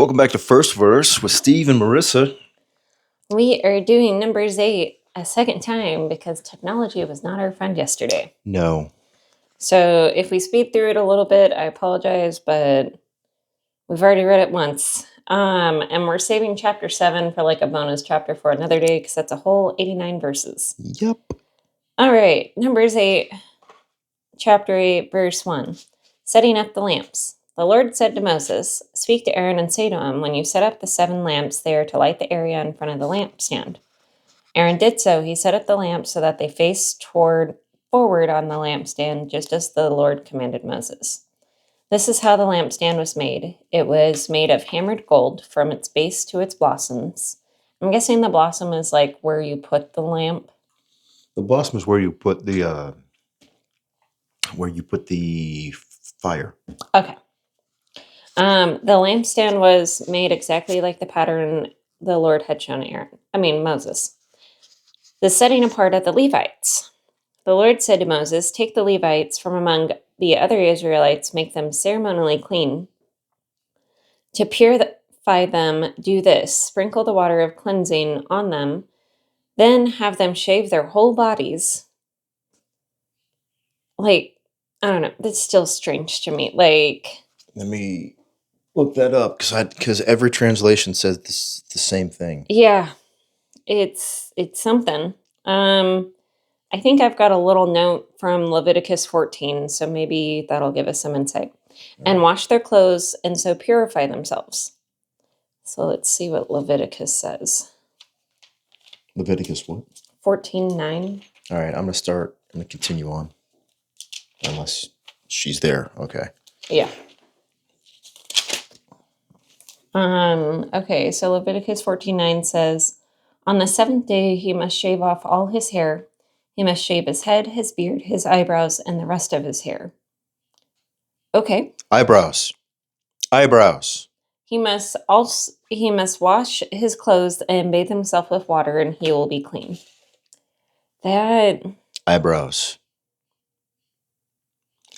Welcome back to First Verse with Steve and Marissa. We are doing Numbers 8 a second time because technology was not our friend yesterday. No. So if we speed through it a little bit, I apologize, but we've already read it once. And we're saving chapter 7 for like a bonus chapter for another day because that's a whole 89 verses. Yep. All right, Numbers 8, chapter 8, verse 1. Setting up the lamps. The Lord said to Moses, "Speak to Aaron and say to him, when you set up the 7 lamps, they are to light the area in front of the lampstand." Aaron did so. He set up the lamps so that they faced forward on the lampstand, just as the Lord commanded Moses. This is how the lampstand was made. It was made of hammered gold from its base to its blossoms. I'm guessing the blossom is like where you put the lamp. The blossom is where you put the fire. Okay. The lampstand was made exactly like the pattern the Lord had shown Moses. The setting apart of the Levites. The Lord said to Moses, "Take the Levites from among the other Israelites, make them ceremonially clean. To purify them, do this: sprinkle the water of cleansing on them, then have them shave their whole bodies." Like, I don't know, that's still strange to me. Like, Let me look that up because every translation says the same thing. yeah, it's something. I think I've got a little note from Leviticus 14, so maybe that'll give us some insight. And wash their clothes and so purify themselves. So let's see what Leviticus says. Leviticus what? 14:9. All right, I'm gonna continue on. Unless she's there. Okay. Yeah. Okay, so Leviticus 14:9 says, "On the 7th day he must shave off all his hair. He must shave his head, his beard, his eyebrows, and the rest of his hair." Okay. Eyebrows. He must wash his clothes and bathe himself with water, and he will be clean. That Eyebrows.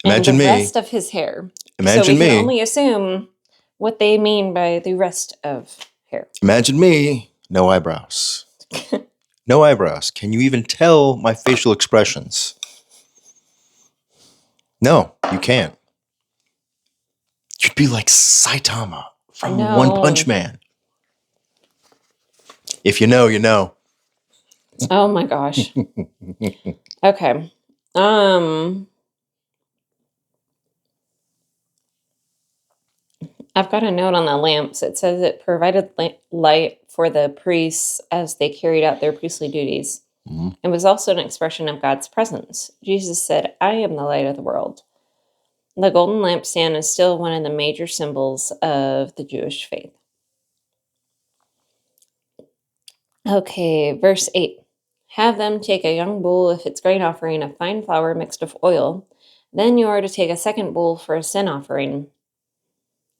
and Imagine the me. rest of his hair. Imagine so we me. can only assume what they mean by the rest of hair. Imagine me. No eyebrows. No eyebrows. Can you even tell my facial expressions? No, you can't. You'd be like Saitama from No. One Punch Man. If you know, you know. Oh my gosh. Okay. I've got a note on the lamps. It says it provided light for the priests as they carried out their priestly duties. Mm-hmm. It was also an expression of God's presence. Jesus said, "I am the light of the world." The golden lampstand is still one of the major symbols of the Jewish faith. Okay, verse 8. "Have them take a young bull with its grain offering of fine flour mixed with oil. Then you are to take a second bull for a sin offering."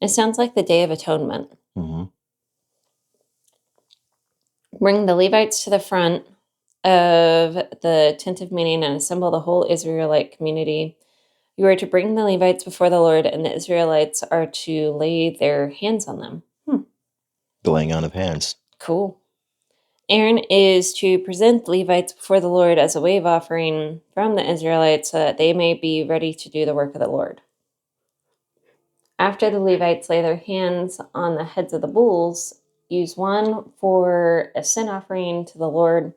It sounds like the Day of Atonement. Mm-hmm. "Bring the Levites to the front of the tent of meeting and assemble the whole Israelite community. You are to bring the Levites before the Lord, and the Israelites are to lay their hands on them." The laying on of hands. Cool. "Aaron is to present the Levites before the Lord as a wave offering from the Israelites so that they may be ready to do the work of the Lord. After the Levites lay their hands on the heads of the bulls, use one for a sin offering to the Lord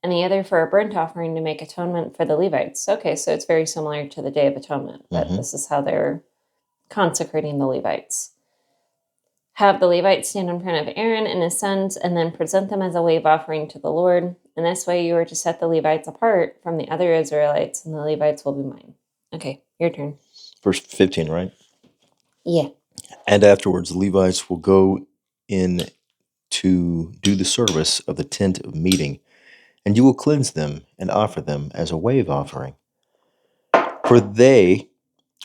and the other for a burnt offering to make atonement for the Levites." Okay, so it's very similar to the Day of Atonement, but Mhm. this is how they're consecrating the Levites. "Have the Levites stand in front of Aaron and his sons and then present them as a wave offering to the Lord. In this way you are to set the Levites apart from the other Israelites, and the Levites will be mine." Okay, your turn. Verse 15, right? Yeah. "And afterwards the Levites will go in to do the service of the tent of meeting, and you will cleanse them and offer them as a wave offering. For they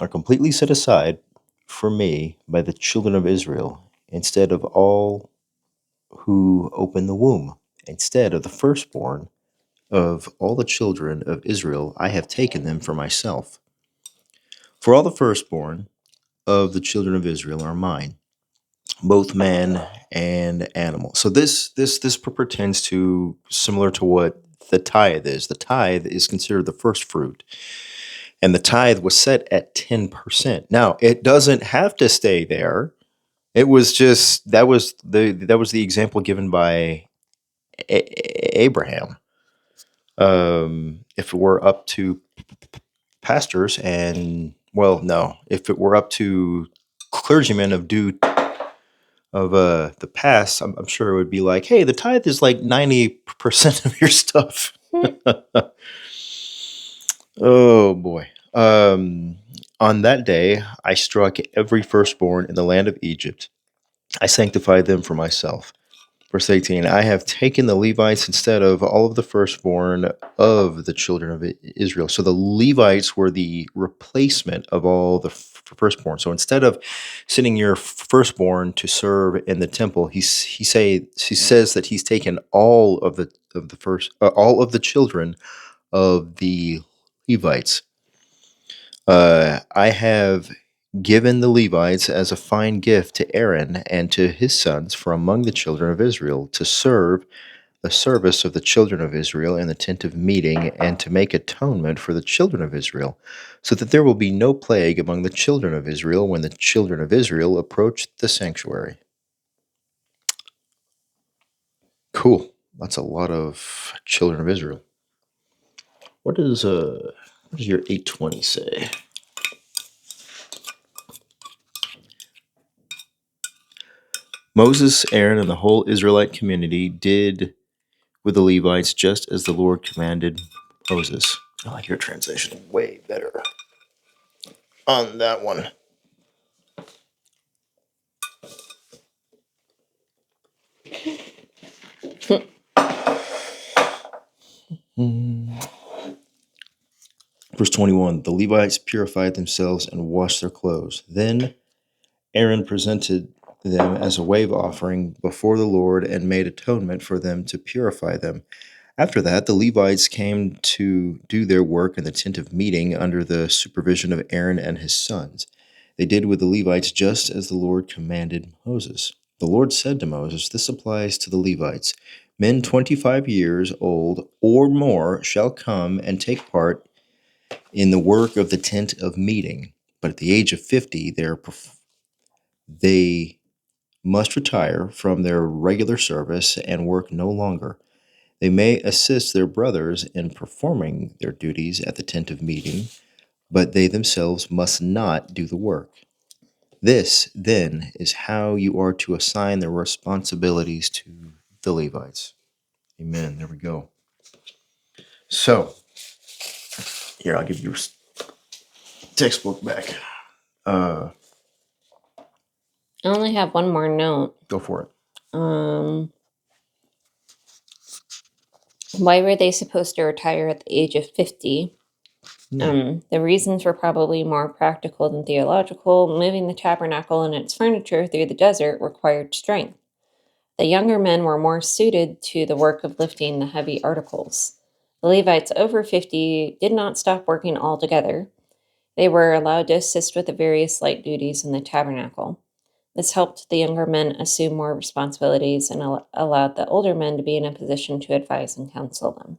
are completely set aside for me by the children of Israel, instead of all who open the womb. Instead of the firstborn of all the children of Israel, I have taken them for myself. For all the firstborn of the children of Israel are mine. both man and animal. So this pertains to similar to what the tithe is. The tithe is considered the first fruit, and the tithe was set at 10%. Now, it doesn't have to stay there. It was just that was the example given by Abraham. If it were up to pastors and well, no, if it were up to clergymen of the past, I'm sure it would be like, hey, the tithe is like 90% of your stuff. Oh boy. On that day, I struck every firstborn in the land of Egypt. I sanctified them for myself. Verse 18, I have taken the Levites instead of all of the firstborn of the children of Israel. So the Levites were the replacement of all the firstborn. So instead of sending your firstborn to serve in the temple, he says that he's taken all of the first all of the children of the Levites. I have given the Levites as a fine gift to Aaron and to his sons from among the children of Israel to serve the service of the children of Israel in the tent of meeting and to make atonement for the children of Israel, so that there will be no plague among the children of Israel when the children of Israel approach the sanctuary. Cool. That's a lot of children of Israel. What does your 820 say? Moses, Aaron, and the whole Israelite community did with the Levites just as the Lord commanded Moses. I like your translation way better on that one. Verse 21, the Levites purified themselves and washed their clothes. Then Aaron presented them as a wave offering before the Lord and made atonement for them to purify them. After that, the Levites came to do their work in the tent of meeting under the supervision of Aaron and his sons. They did with the Levites just as the Lord commanded Moses. The Lord said to Moses, this applies to the Levites. Men 25 years old or more shall come and take part in the work of the tent of meeting, but at the age of 50, they must retire from their regular service and work no longer. They may assist their brothers in performing their duties at the tent of meeting, but they themselves must not do the work. This, then, is how you are to assign the responsibilities to the Levites. Amen. There we go. So, here, I'll give you your textbook back. I only have one more note. Go for it. Why were they supposed to retire at the age of 50? The reasons were probably more practical than theological. Moving the tabernacle and its furniture through the desert required strength. The younger men were more suited to the work of lifting the heavy articles. The Levites over 50 did not stop working altogether. They were allowed to assist with the various light duties in the tabernacle. This helped the younger men assume more responsibilities and allowed the older men to be in a position to advise and counsel them.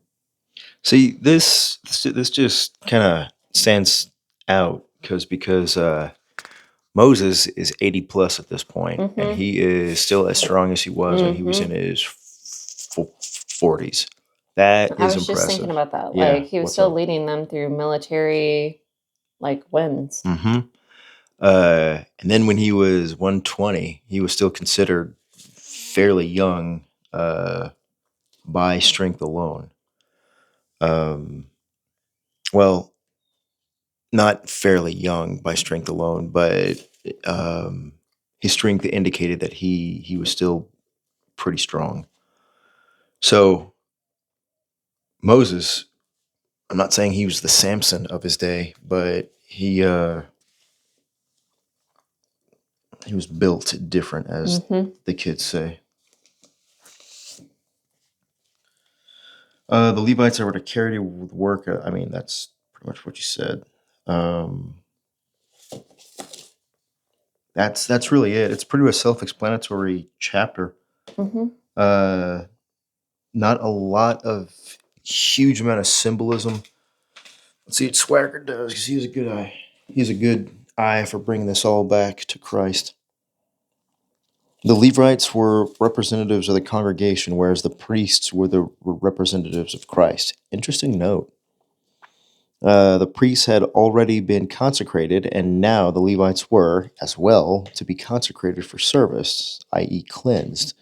See, this just kind of stands out because Moses is 80 plus at this point, and he is still as strong as he was when he was in his 40s. That I is was just impressive. thinking about that. Yeah, Like, he was what's still up? leading them through military, like, wins. And then when he was 120, he was still considered fairly young by strength alone. Well, not fairly young by strength alone, but his strength indicated that he was still pretty strong. So Moses, I'm not saying he was the Samson of his day, but he was built different, as the kids say. The Levites are to carry the work. I mean, that's pretty much what you said. that's really it. It's pretty much self-explanatory chapter. Mm-hmm. Not a lot of huge amount of symbolism. Let's see what Swagger does, because he's a good eye. He's a good eye for bringing this all back to Christ. The Levites were representatives of the congregation, whereas the priests were representatives of Christ. Interesting note. The priests had already been consecrated, and now the Levites were, as well, to be consecrated for service, i.e., cleansed,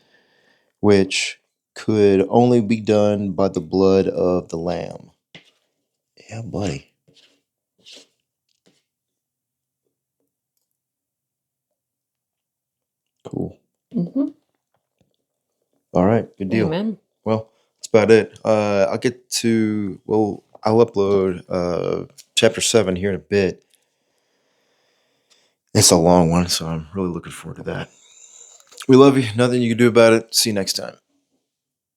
which could only be done by the blood of the Lamb. Yeah, buddy. Cool. Mm-hmm. All right, good deal. Amen. Well, that's about it. I'll upload chapter 7 here in a bit. It's a long one, so I'm really looking forward to that. We love you. Nothing you can do about it. See you next time.